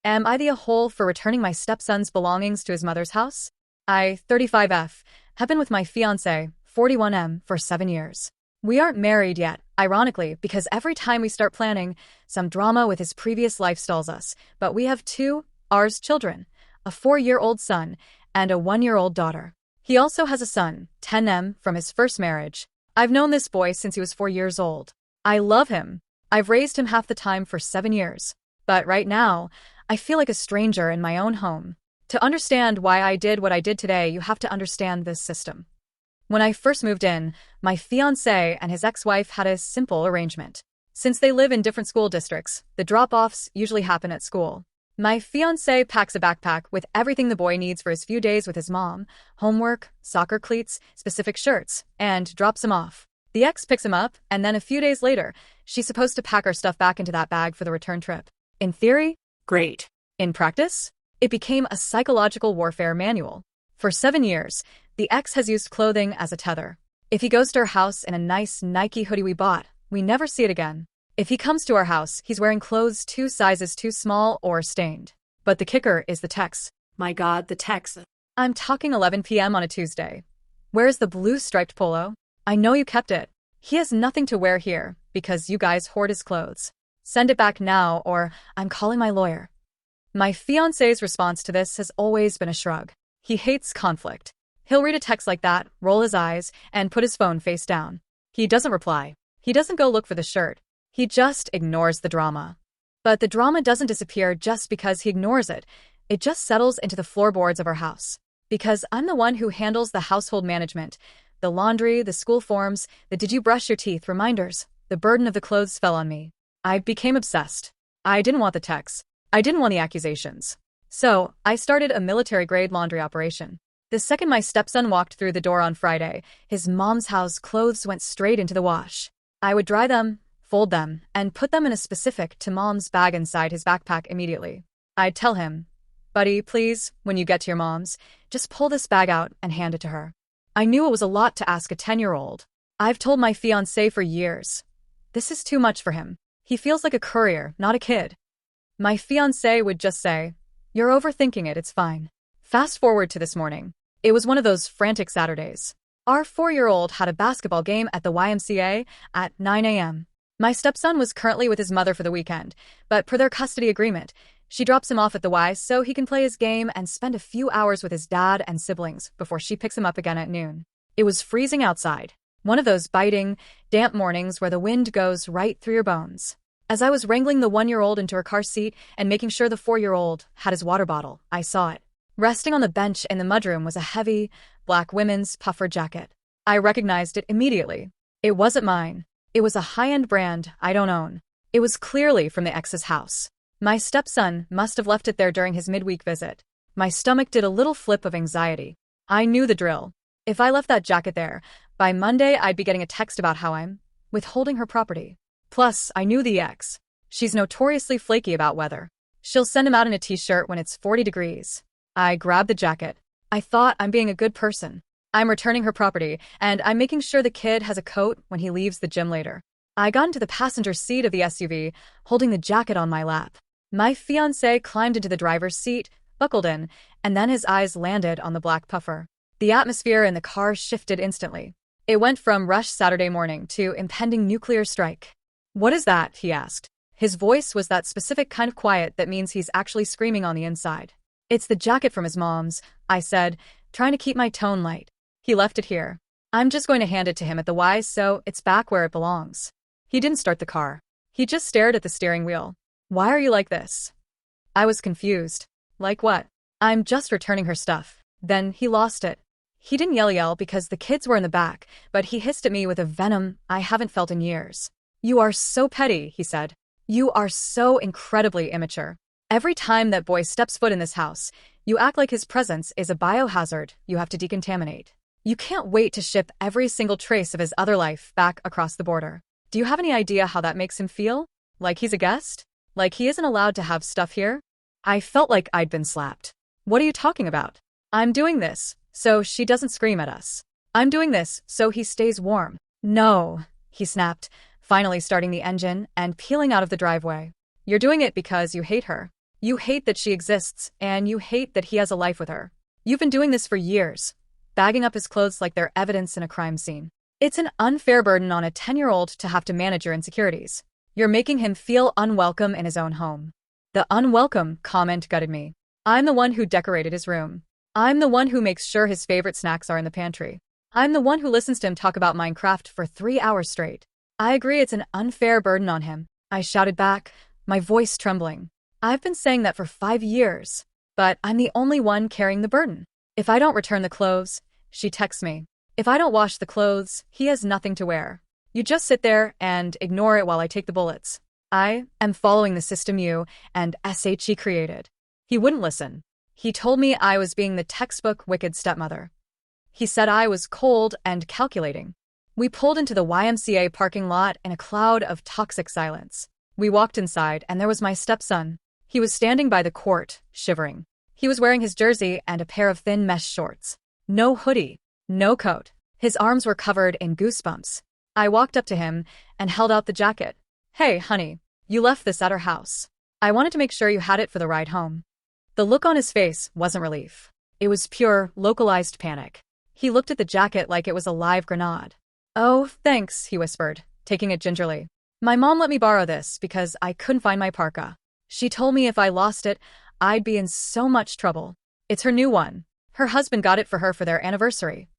Am I the a-hole for returning my stepson's belongings to his mother's house? I, 35F, have been with my fiancé, 41M, for 7 years. We aren't married yet, ironically, because every time we start planning, some drama with his previous life stalls us. But we have ours children, a 4-year-old son and a 1-year-old daughter. He also has a son, 10M, from his first marriage. I've known this boy since he was 4 years old. I love him. I've raised him half the time for 7 years. But right now, I feel like a stranger in my own home. To understand why I did what I did today, you have to understand this system. When I first moved in, my fiancé and his ex-wife had a simple arrangement. Since they live in different school districts, the drop-offs usually happen at school. My fiancé packs a backpack with everything the boy needs for his few days with his mom, homework, soccer cleats, specific shirts, and drops him off. The ex picks him up, and then a few days later, she's supposed to pack our stuff back into that bag for the return trip. In theory, great. In practice, it became a psychological warfare manual. For 7 years, the ex has used clothing as a tether. If he goes to our house in a nice Nike hoodie we bought, we never see it again. If he comes to our house, he's wearing clothes 2 sizes too small or stained. But the kicker is the text. My God, the text. I'm talking 11 p.m. on a Tuesday. Where's the blue striped polo? I know you kept it. He has nothing to wear here because you guys hoard his clothes. Send it back now or I'm calling my lawyer. My fiancé's response to this has always been a shrug. He hates conflict. He'll read a text like that, roll his eyes, and put his phone face down. He doesn't reply. He doesn't go look for the shirt. He just ignores the drama. But the drama doesn't disappear just because he ignores it. It just settles into the floorboards of our house. Because I'm the one who handles the household management. The laundry, the school forms, the did you brush your teeth reminders. The burden of the clothes fell on me. I became obsessed. I didn't want the texts. I didn't want the accusations. So, I started a military-grade laundry operation. The second my stepson walked through the door on Friday, his mom's house clothes went straight into the wash. I would dry them, fold them, and put them in a specific to mom's bag inside his backpack immediately. I'd tell him, buddy, please, when you get to your mom's, just pull this bag out and hand it to her. I knew it was a lot to ask a 10-year-old. I've told my fiancé for years. This is too much for him. He feels like a courier, not a kid. My fiancé would just say, you're overthinking it, it's fine. Fast forward to this morning. It was one of those frantic Saturdays. Our 4-year-old had a basketball game at the YMCA at 9 a.m. My stepson was currently with his mother for the weekend, but per their custody agreement, she drops him off at the Y so he can play his game and spend a few hours with his dad and siblings before she picks him up again at noon. It was freezing outside. One of those biting, damp mornings where the wind goes right through your bones. As I was wrangling the 1-year-old into her car seat and making sure the 4-year-old had his water bottle, I saw it. Resting on the bench in the mudroom was a heavy, black women's puffer jacket. I recognized it immediately. It wasn't mine. It was a high-end brand I don't own. It was clearly from the ex's house. My stepson must have left it there during his midweek visit. My stomach did a little flip of anxiety. I knew the drill. If I left that jacket there, by Monday I'd be getting a text about how I'm withholding her property. Plus, I knew the ex. She's notoriously flaky about weather. She'll send him out in a t-shirt when it's 40 degrees. I grabbed the jacket. I thought I'm being a good person. I'm returning her property, and I'm making sure the kid has a coat when he leaves the gym later. I got into the passenger seat of the SUV, holding the jacket on my lap. My fiancé climbed into the driver's seat, buckled in, and then his eyes landed on the black puffer. The atmosphere in the car shifted instantly. It went from rush Saturday morning to impending nuclear strike. What is that? He asked. His voice was that specific kind of quiet that means he's actually screaming on the inside. It's the jacket from his mom's, I said, trying to keep my tone light. He left it here. I'm just going to hand it to him at the Y so it's back where it belongs. He didn't start the car. He just stared at the steering wheel. Why are you like this? I was confused. Like what? I'm just returning her stuff. Then he lost it. He didn't yell because the kids were in the back, but he hissed at me with a venom I haven't felt in years. You are so petty, he said. You are so incredibly immature. Every time that boy steps foot in this house, you act like his presence is a biohazard you have to decontaminate. You can't wait to ship every single trace of his other life back across the border. Do you have any idea how that makes him feel? Like he's a guest? Like he isn't allowed to have stuff here? I felt like I'd been slapped. What are you talking about? I'm doing this so she doesn't scream at us. I'm doing this so he stays warm. No, he snapped, finally starting the engine and peeling out of the driveway. You're doing it because you hate her. You hate that she exists, and you hate that he has a life with her. You've been doing this for years, bagging up his clothes like they're evidence in a crime scene. It's an unfair burden on a 10-year-old to have to manage your insecurities. You're making him feel unwelcome in his own home. The unwelcome comment gutted me. I'm the one who decorated his room. I'm the one who makes sure his favorite snacks are in the pantry. I'm the one who listens to him talk about Minecraft for 3 hours straight. I agree it's an unfair burden on him, I shouted back, my voice trembling. I've been saying that for 5 years, but I'm the only one carrying the burden. If I don't return the clothes, she texts me. If I don't wash the clothes, he has nothing to wear. You just sit there and ignore it while I take the bullets. I am following the system you and SHE created. He wouldn't listen. He told me I was being the textbook wicked stepmother. He said I was cold and calculating. We pulled into the YMCA parking lot in a cloud of toxic silence. We walked inside and there was my stepson. He was standing by the court, shivering. He was wearing his jersey and a pair of thin mesh shorts. No hoodie, no coat. His arms were covered in goosebumps. I walked up to him and held out the jacket. Hey, honey, you left this at our house. I wanted to make sure you had it for the ride home. The look on his face wasn't relief. It was pure, localized panic. He looked at the jacket like it was a live grenade. Oh, thanks, he whispered, taking it gingerly. My mom let me borrow this because I couldn't find my parka. She told me if I lost it, I'd be in so much trouble. It's her new one. Her husband got it for her for their anniversary.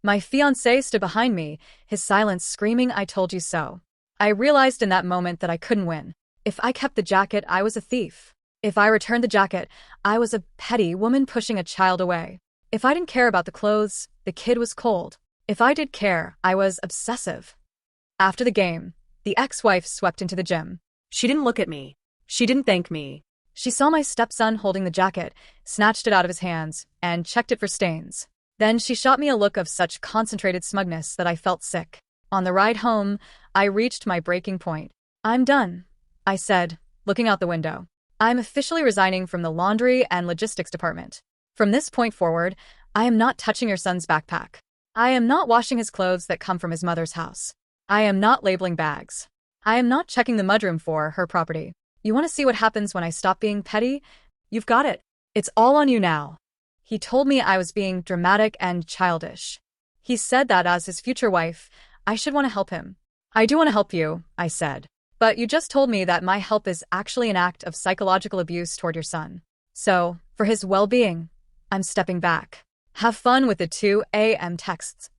My fiancé stood behind me, his silence screaming, I told you so. I realized in that moment that I couldn't win. If I kept the jacket, I was a thief. If I returned the jacket, I was a petty woman pushing a child away. If I didn't care about the clothes, the kid was cold. If I did care, I was obsessive. After the game, the ex-wife swept into the gym. She didn't look at me. She didn't thank me. She saw my stepson holding the jacket, snatched it out of his hands, and checked it for stains. Then she shot me a look of such concentrated smugness that I felt sick. On the ride home, I reached my breaking point. I'm done, I said, looking out the window. I'm officially resigning from the laundry and logistics department. From this point forward, I am not touching your son's backpack. I am not washing his clothes that come from his mother's house. I am not labeling bags. I am not checking the mudroom for her property. You want to see what happens when I stop being petty? You've got it. It's all on you now. He told me I was being dramatic and childish. He said that as his future wife, I should want to help him. I do want to help you, I said. But you just told me that my help is actually an act of psychological abuse toward your son. So, for his well-being, I'm stepping back. Have fun with the 2 a.m. texts.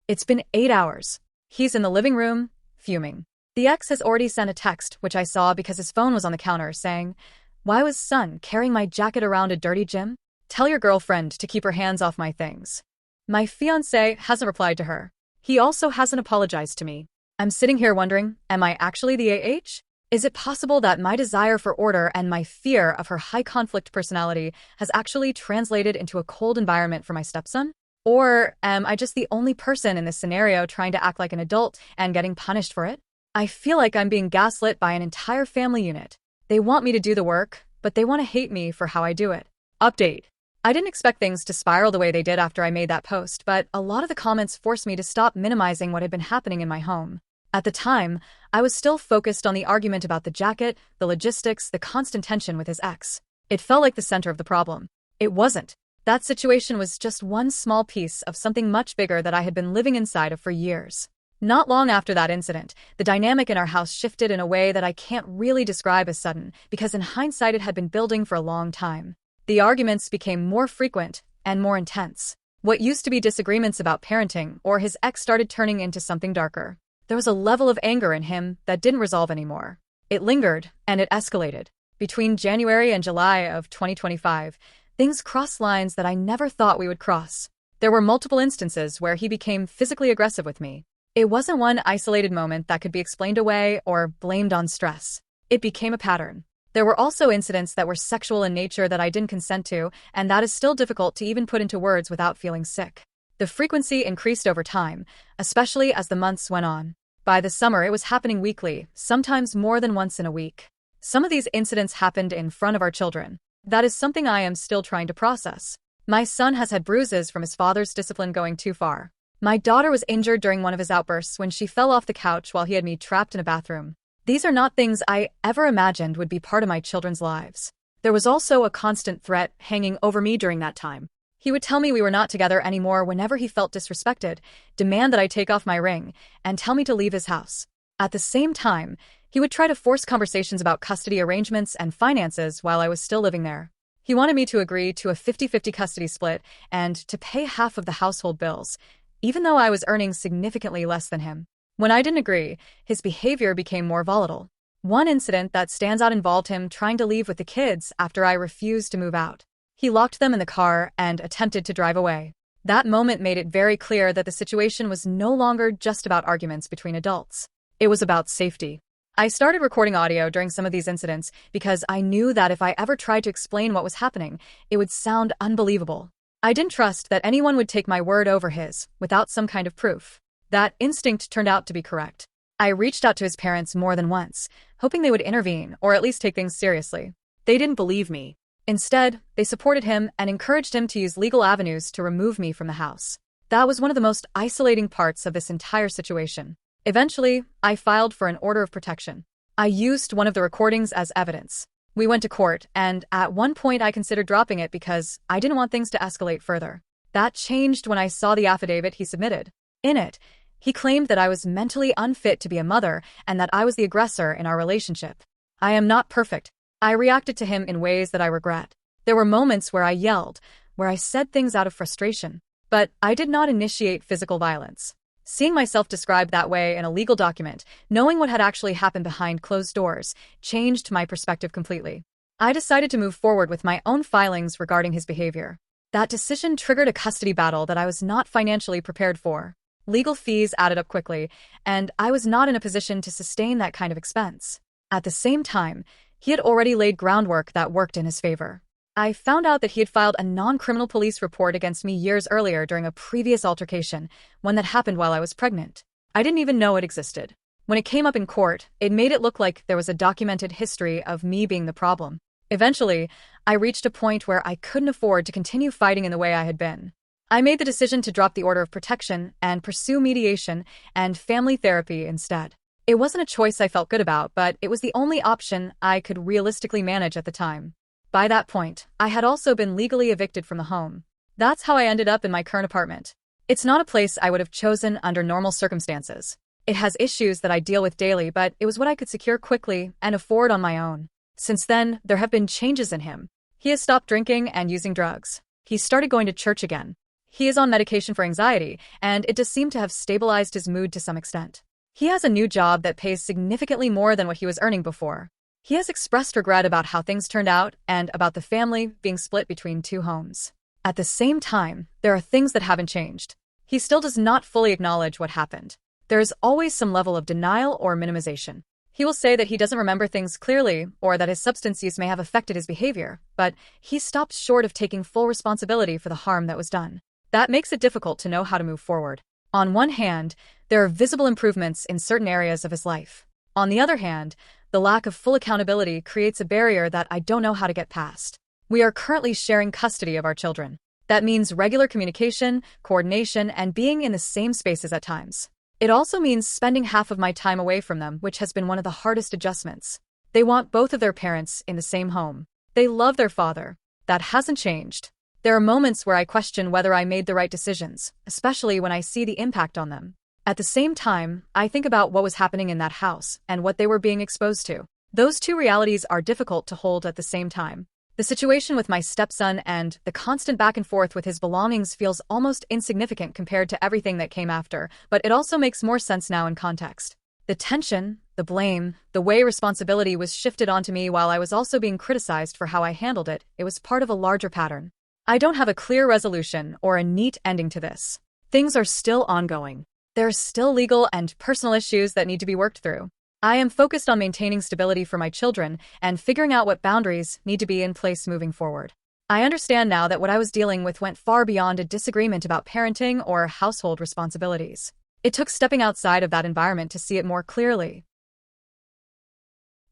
It's been 8 hours. He's in the living room, fuming. The ex has already sent a text, which I saw because his phone was on the counter, saying, "Why was son carrying my jacket around a dirty gym? Tell your girlfriend to keep her hands off my things." My fiancé hasn't replied to her. He also hasn't apologized to me. I'm sitting here wondering, am I actually the AH? Is it possible that my desire for order and my fear of her high-conflict personality has actually translated into a cold environment for my stepson? Or am I just the only person in this scenario trying to act like an adult and getting punished for it? I feel like I'm being gaslit by an entire family unit. They want me to do the work, but they want to hate me for how I do it. Update. I didn't expect things to spiral the way they did after I made that post, but a lot of the comments forced me to stop minimizing what had been happening in my home. At the time, I was still focused on the argument about the jacket, the logistics, the constant tension with his ex. It felt like the center of the problem. It wasn't. That situation was just one small piece of something much bigger that I had been living inside of for years. Not long after that incident, the dynamic in our house shifted in a way that I can't really describe as sudden, because in hindsight it had been building for a long time. The arguments became more frequent and more intense. What used to be disagreements about parenting or his ex started turning into something darker. There was a level of anger in him that didn't resolve anymore. It lingered, and it escalated. Between January and July of 2025, things crossed lines that I never thought we would cross. There were multiple instances where he became physically aggressive with me. It wasn't one isolated moment that could be explained away or blamed on stress. It became a pattern. There were also incidents that were sexual in nature that I didn't consent to, and that is still difficult to even put into words without feeling sick. The frequency increased over time, especially as the months went on. By the summer, it was happening weekly, sometimes more than once in a week. Some of these incidents happened in front of our children. That is something I am still trying to process. My son has had bruises from his father's discipline going too far. My daughter was injured during one of his outbursts when she fell off the couch while he had me trapped in a bathroom. These are not things I ever imagined would be part of my children's lives. There was also a constant threat hanging over me during that time. He would tell me we were not together anymore whenever he felt disrespected, demand that I take off my ring, and tell me to leave his house. At the same time, he would try to force conversations about custody arrangements and finances while I was still living there. He wanted me to agree to a 50-50 custody split and to pay half of the household bills, even though I was earning significantly less than him. When I didn't agree, his behavior became more volatile. One incident that stands out involved him trying to leave with the kids after I refused to move out. He locked them in the car and attempted to drive away. That moment made it very clear that the situation was no longer just about arguments between adults. It was about safety. I started recording audio during some of these incidents because I knew that if I ever tried to explain what was happening, it would sound unbelievable. I didn't trust that anyone would take my word over his without some kind of proof. That instinct turned out to be correct. I reached out to his parents more than once, hoping they would intervene or at least take things seriously. They didn't believe me. Instead, they supported him and encouraged him to use legal avenues to remove me from the house. That was one of the most isolating parts of this entire situation. Eventually, I filed for an order of protection. I used one of the recordings as evidence. We went to court, and at one point I considered dropping it because I didn't want things to escalate further. That changed when I saw the affidavit he submitted. In it, he claimed that I was mentally unfit to be a mother and that I was the aggressor in our relationship. I am not perfect. I reacted to him in ways that I regret. There were moments where I yelled, where I said things out of frustration, but I did not initiate physical violence. Seeing myself described that way in a legal document, knowing what had actually happened behind closed doors, changed my perspective completely. I decided to move forward with my own filings regarding his behavior. That decision triggered a custody battle that I was not financially prepared for. Legal fees added up quickly, and I was not in a position to sustain that kind of expense. At the same time, he had already laid groundwork that worked in his favor. I found out that he had filed a non-criminal police report against me years earlier during a previous altercation, one that happened while I was pregnant. I didn't even know it existed. When it came up in court, it made it look like there was a documented history of me being the problem. Eventually, I reached a point where I couldn't afford to continue fighting in the way I had been. I made the decision to drop the order of protection and pursue mediation and family therapy instead. It wasn't a choice I felt good about, but it was the only option I could realistically manage at the time. By that point, I had also been legally evicted from the home. That's how I ended up in my current apartment. It's not a place I would have chosen under normal circumstances. It has issues that I deal with daily, but it was what I could secure quickly and afford on my own. Since then, there have been changes in him. He has stopped drinking and using drugs. He started going to church again. He is on medication for anxiety, and it does seem to have stabilized his mood to some extent. He has a new job that pays significantly more than what he was earning before. He has expressed regret about how things turned out and about the family being split between two homes. At the same time, there are things that haven't changed. He still does not fully acknowledge what happened. There is always some level of denial or minimization. He will say that he doesn't remember things clearly or that his substance use may have affected his behavior, but he stops short of taking full responsibility for the harm that was done. That makes it difficult to know how to move forward. On one hand, there are visible improvements in certain areas of his life. On the other hand, the lack of full accountability creates a barrier that I don't know how to get past. We are currently sharing custody of our children. That means regular communication, coordination, and being in the same spaces at times. It also means spending half of my time away from them, which has been one of the hardest adjustments. They want both of their parents in the same home. They love their father. That hasn't changed. There are moments where I question whether I made the right decisions, especially when I see the impact on them. At the same time, I think about what was happening in that house and what they were being exposed to. Those two realities are difficult to hold at the same time. The situation with my stepson and the constant back and forth with his belongings feels almost insignificant compared to everything that came after, but it also makes more sense now in context. The tension, the blame, the way responsibility was shifted onto me while I was also being criticized for how I handled it, it was part of a larger pattern. I don't have a clear resolution or a neat ending to this. Things are still ongoing. There are still legal and personal issues that need to be worked through. I am focused on maintaining stability for my children and figuring out what boundaries need to be in place moving forward. I understand now that what I was dealing with went far beyond a disagreement about parenting or household responsibilities. It took stepping outside of that environment to see it more clearly.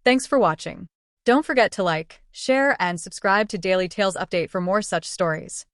Thanks for watching. Don't forget to like, share, and subscribe to Daily Tales Update for more such stories.